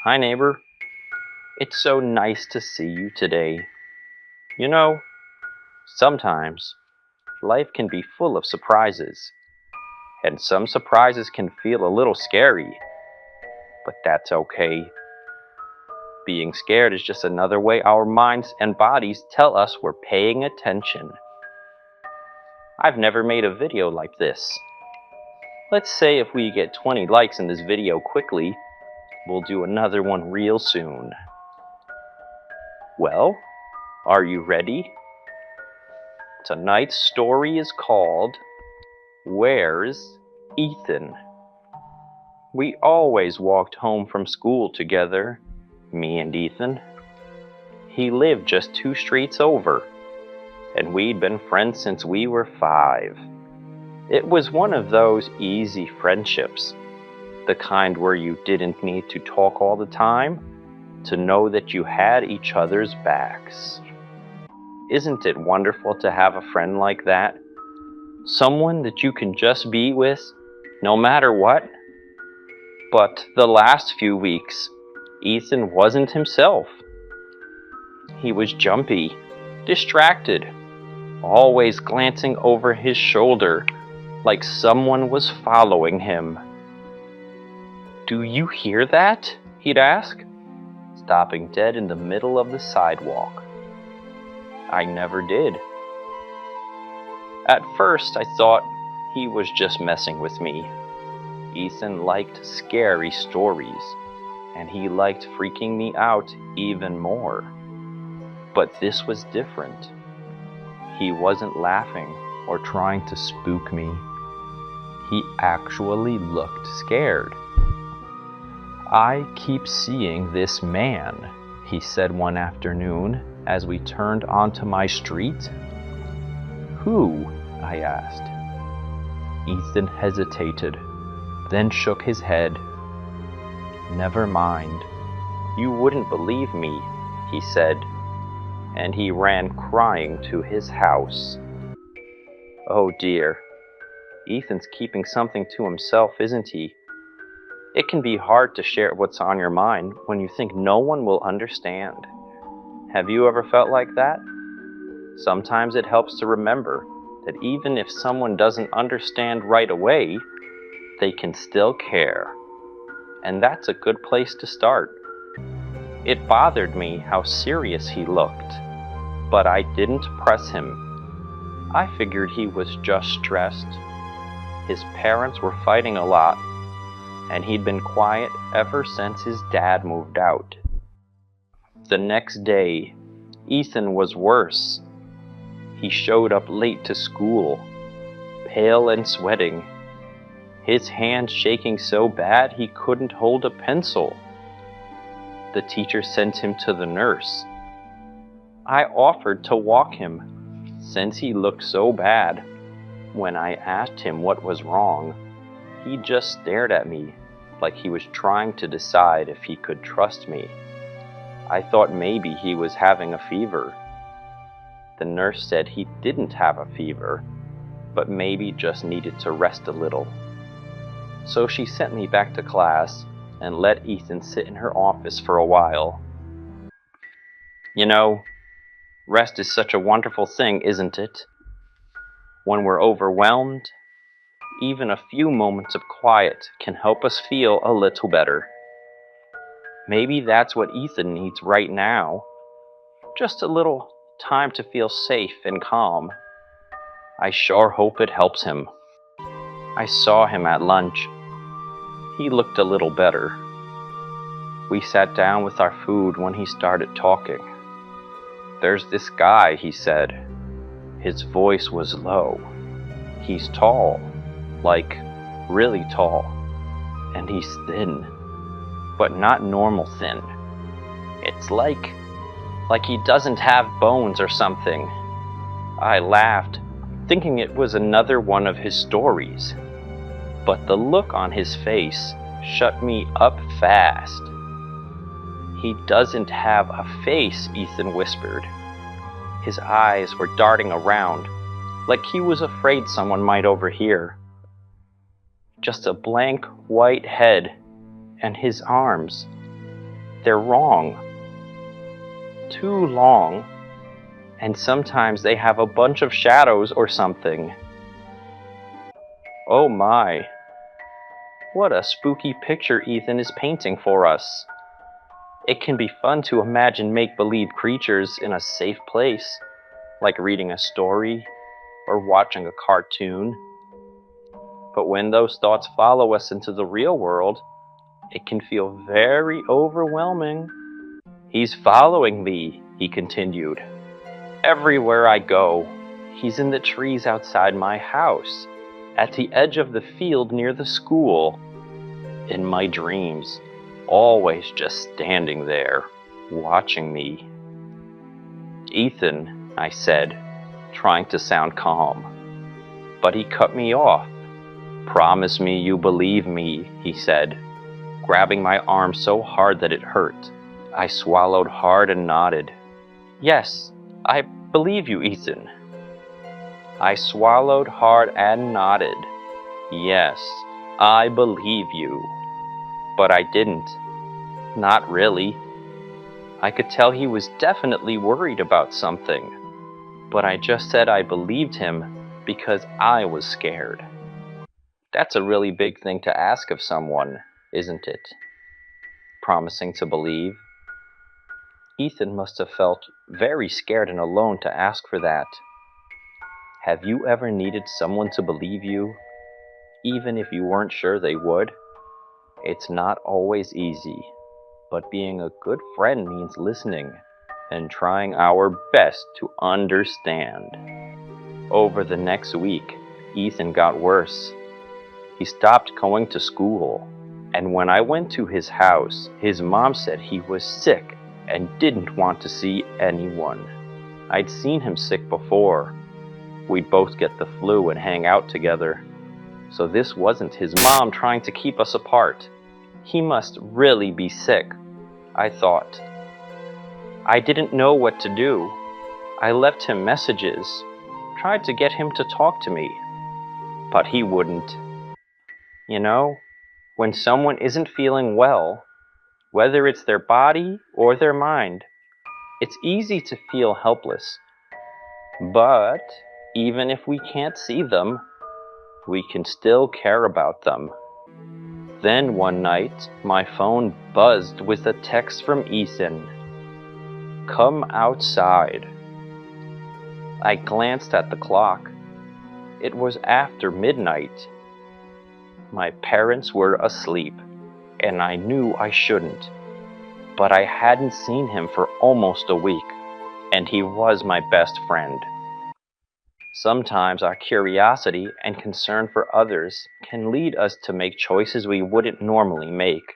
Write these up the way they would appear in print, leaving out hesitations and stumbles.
Hi, neighbor. It's so nice to see you today. You know, sometimes life can be full of surprises, and some surprises can feel a little scary, but that's okay. Being scared is just another way our minds and bodies tell us we're paying attention. I've never made a video like this. Let's say if we get 20 likes in this video quickly, we'll do another one real soon. Well, are you ready? Tonight's story is called, Where's Ethan? We always walked home from school together, me and Ethan. He lived just 2 streets over, and we'd been friends since we were 5. It was one of those easy friendships, the kind where you didn't need to talk all the time to know that you had each other's backs. Isn't it wonderful to have a friend like that? Someone that you can just be with, no matter what? But the last few weeks, Ethan wasn't himself. He was jumpy, distracted, always glancing over his shoulder like someone was following him. "Do you hear that?" he'd ask, stopping dead in the middle of the sidewalk. I never did. At first, I thought he was just messing with me. Ethan liked scary stories, and he liked freaking me out even more. But this was different. He wasn't laughing or trying to spook me. He actually looked scared. "I keep seeing this man," he said one afternoon as we turned onto my street. "Who?" I asked. Ethan hesitated, then shook his head. "Never mind. You wouldn't believe me," he said, and he ran crying to his house. Oh dear. Ethan's keeping something to himself, isn't he? It can be hard to share what's on your mind when you think no one will understand. Have you ever felt like that? Sometimes it helps to remember that even if someone doesn't understand right away, they can still care. And that's a good place to start. It bothered me how serious he looked, but I didn't press him. I figured he was just stressed. His parents were fighting a lot, and he'd been quiet ever since his dad moved out. The next day, Ethan was worse. He showed up late to school, pale and sweating, his hands shaking so bad he couldn't hold a pencil. The teacher sent him to the nurse. I offered to walk him, since he looked so bad. When I asked him what was wrong, he just stared at me like he was trying to decide if he could trust me. I thought maybe he was having a fever. The nurse said he didn't have a fever, but maybe just needed to rest a little. So she sent me back to class and let Ethan sit in her office for a while. You know, rest is such a wonderful thing, isn't it? When we're overwhelmed, even a few moments of quiet can help us feel a little better. Maybe that's what Ethan needs right now. Just a little time to feel safe and calm. I sure hope it helps him. I saw him at lunch. He looked a little better. We sat down with our food when he started talking. "There's this guy," he said. His voice was low. "He's tall, like really tall, and he's thin, but not normal thin. It's like he doesn't have bones or something." I laughed, thinking it was another one of his stories. But the look on his face shut me up fast. "He doesn't have a face," Ethan whispered. His eyes were darting around, like he was afraid someone might overhear. "Just a blank white head and his arms. they're wrong. Too long. And sometimes they have a bunch of shadows or something. Oh my. What a spooky picture Ethan is painting for us. It can be fun to imagine make-believe creatures in a safe place, like reading a story or watching a cartoon. But when those thoughts follow us into the real world, it can feel very overwhelming. He's following me, he continued. Everywhere I go, he's in the trees outside my house, at the edge of the field near the school. In my dreams, always just standing there, watching me. Ethan, I said, trying to sound calm. But he cut me off. Promise me you believe me, he said, grabbing my arm so hard that it hurt. I swallowed hard and nodded. Yes, I believe you, Ethan. I swallowed hard and nodded. Yes, I believe you. But I didn't. Not really. I could tell he was definitely worried about something. But I just said I believed him because I was scared. That's a really big thing to ask of someone, isn't it? Promising to believe. Ethan must have felt very scared and alone to ask for that. Have you ever needed someone to believe you, even if you weren't sure they would? It's not always easy, but being a good friend means listening and trying our best to understand. Over the next week, Ethan got worse. He stopped going to school, and when I went to his house, his mom said he was sick and didn't want to see anyone. I'd seen him sick before. We'd both get the flu and hang out together. So this wasn't his mom trying to keep us apart. He must really be sick, I thought. I didn't know what to do. I left him messages, tried to get him to talk to me, but he wouldn't. You know, when someone isn't feeling well, whether it's their body or their mind, it's easy to feel helpless. But even if we can't see them, we can still care about them. Then one night, my phone buzzed with a text from Ethan. Come outside. I glanced at the clock. It was after midnight. My parents were asleep, and I knew I shouldn't. But I hadn't seen him for almost a week, and he was my best friend. Sometimes our curiosity and concern for others can lead us to make choices we wouldn't normally make.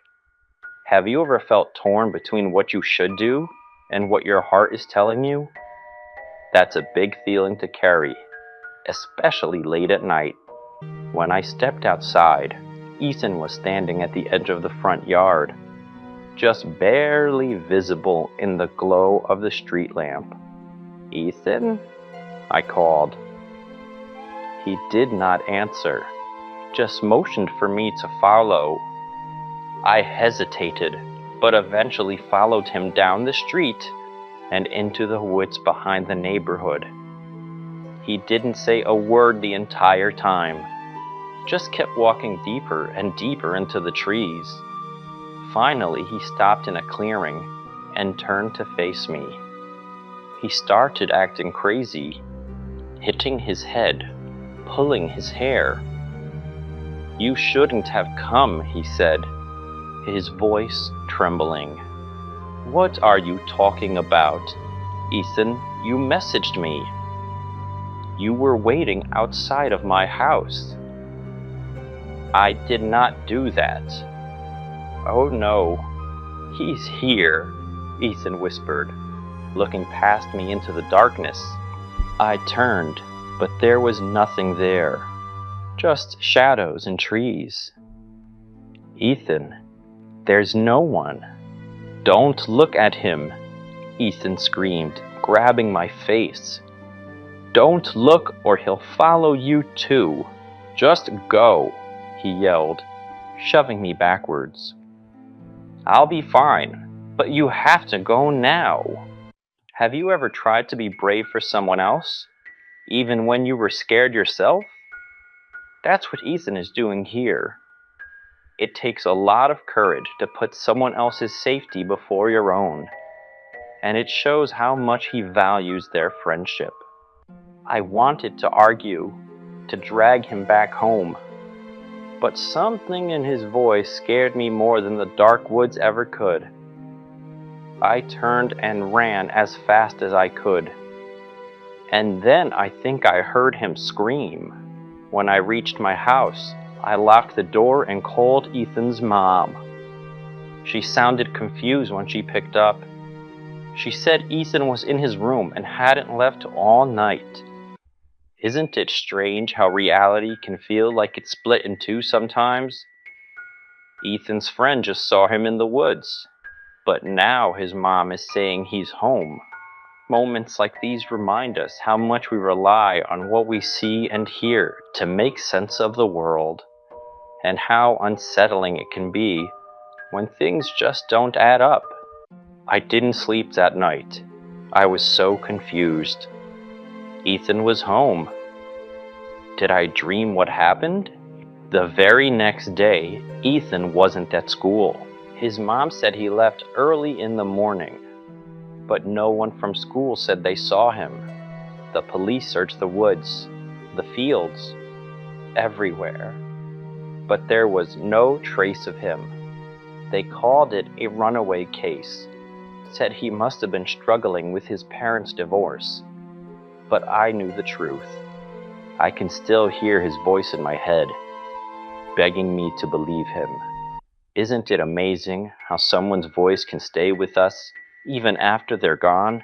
Have you ever felt torn between what you should do and what your heart is telling you? That's a big feeling to carry, especially late at night. When I stepped outside, Ethan was standing at the edge of the front yard, just barely visible in the glow of the street lamp. Ethan? I called. He did not answer, just motioned for me to follow. I hesitated, but eventually followed him down the street and into the woods behind the neighborhood. He didn't say a word the entire time, just kept walking deeper and deeper into the trees. Finally, he stopped in a clearing and turned to face me. He started acting crazy, hitting his head, pulling his hair. You shouldn't have come, he said, his voice trembling. What are you talking about? Ethan, you messaged me. You were waiting outside of my house. I did not do that. Oh no, he's here, Ethan whispered, looking past me into the darkness. I turned, but there was nothing there, just shadows and trees. Ethan, there's no one. Don't look at him, Ethan screamed, grabbing my face. Don't look or he'll follow you too. Just go, he yelled, shoving me backwards. I'll be fine, But you have to go now. Have you ever tried to be brave for someone else, even when you were scared yourself? That's what Ethan is doing here. It takes a lot of courage to put someone else's safety before your own, and it shows how much he values their friendship. I wanted to argue, to drag him back home, but something in his voice scared me more than the dark woods ever could. I turned and ran as fast as I could, and then I think I heard him scream. When I reached my house, I locked the door and called Ethan's mom. She sounded confused when she picked up. She said Ethan was in his room and hadn't left all night. Isn't it strange how reality can feel like it's split in two sometimes? Ethan's friend just saw him in the woods, but now his mom is saying he's home. Moments like these remind us how much we rely on what we see and hear to make sense of the world, and how unsettling it can be when things just don't add up. I didn't sleep that night. I was so confused. Ethan was home. Did I dream what happened? The very next day, Ethan wasn't at school. His mom said he left early in the morning, but no one from school said they saw him. The police searched the woods, the fields, everywhere, but there was no trace of him. They called it a runaway case, said he must have been struggling with his parents' divorce. But I knew the truth. I can still hear his voice in my head, begging me to believe him. Isn't it amazing how someone's voice can stay with us even after they're gone?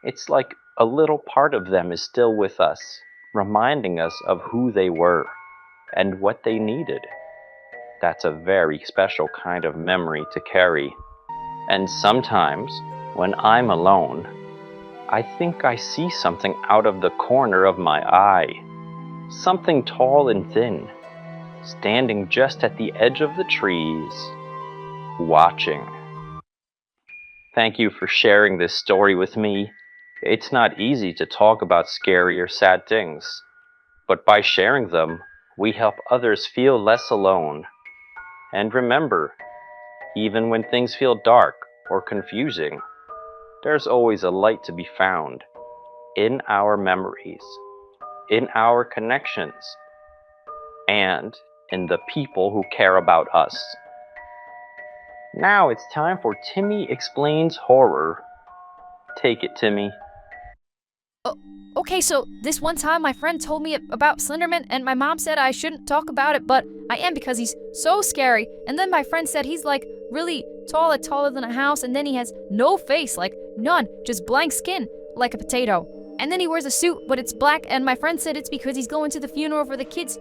It's like a little part of them is still with us, reminding us of who they were and what they needed. That's a very special kind of memory to carry. And sometimes, when I'm alone, I think I see something out of the corner of my eye. Something tall and thin, standing just at the edge of the trees, watching. Thank you for sharing this story with me. It's not easy to talk about scary or sad things, but by sharing them, we help others feel less alone. And remember, even when things feel dark or confusing, there's always a light to be found in our memories, in our connections, and in the people who care about us. Now it's time for Timmy Explains Horror. Take it, Timmy. Okay, so this one time my friend told me about Slenderman, and my mom said I shouldn't talk about it, but I am because he's so scary. And then my friend said he's like really tall, like taller than a house, and then he has no face, like none, just blank skin, like a potato. And then he wears a suit, but it's black, and my friend said it's because he's going to the funeral for the kids.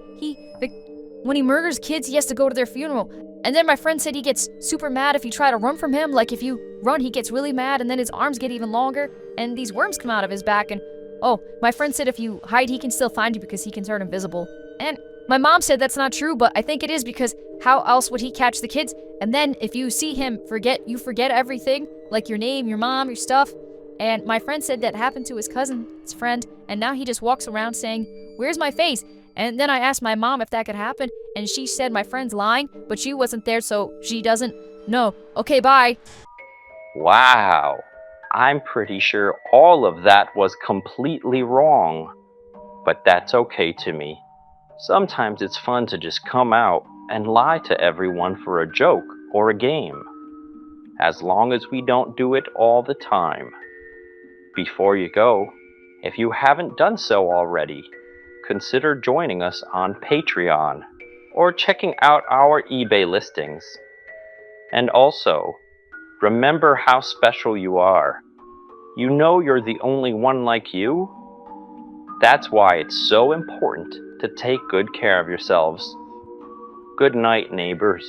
When he murders kids, he has to go to their funeral. And then my friend said he gets super mad if you try to run from him. Like if you run, he gets really mad, and then his arms get even longer, and these worms come out of his back, and oh, my friend said if you hide, he can still find you because he can turn invisible. And my mom said that's not true, but I think it is because how else would he catch the kids? And then if you see him, you forget everything, like your name, your mom, your stuff. And my friend said that happened to his cousin, his friend, and now he just walks around saying, "Where's my face?" And then I asked my mom if that could happen, and she said my friend's lying, but she wasn't there, so she doesn't know. Okay, bye. Wow. I'm pretty sure all of that was completely wrong. But that's okay to me. Sometimes it's fun to just come out and lie to everyone for a joke or a game, as long as we don't do it all the time. Before you go, if you haven't done so already, consider joining us on Patreon or checking out our eBay listings. And also, remember how special you are. You know you're the only one like you. That's why it's so important to take good care of yourselves. Good night, neighbors.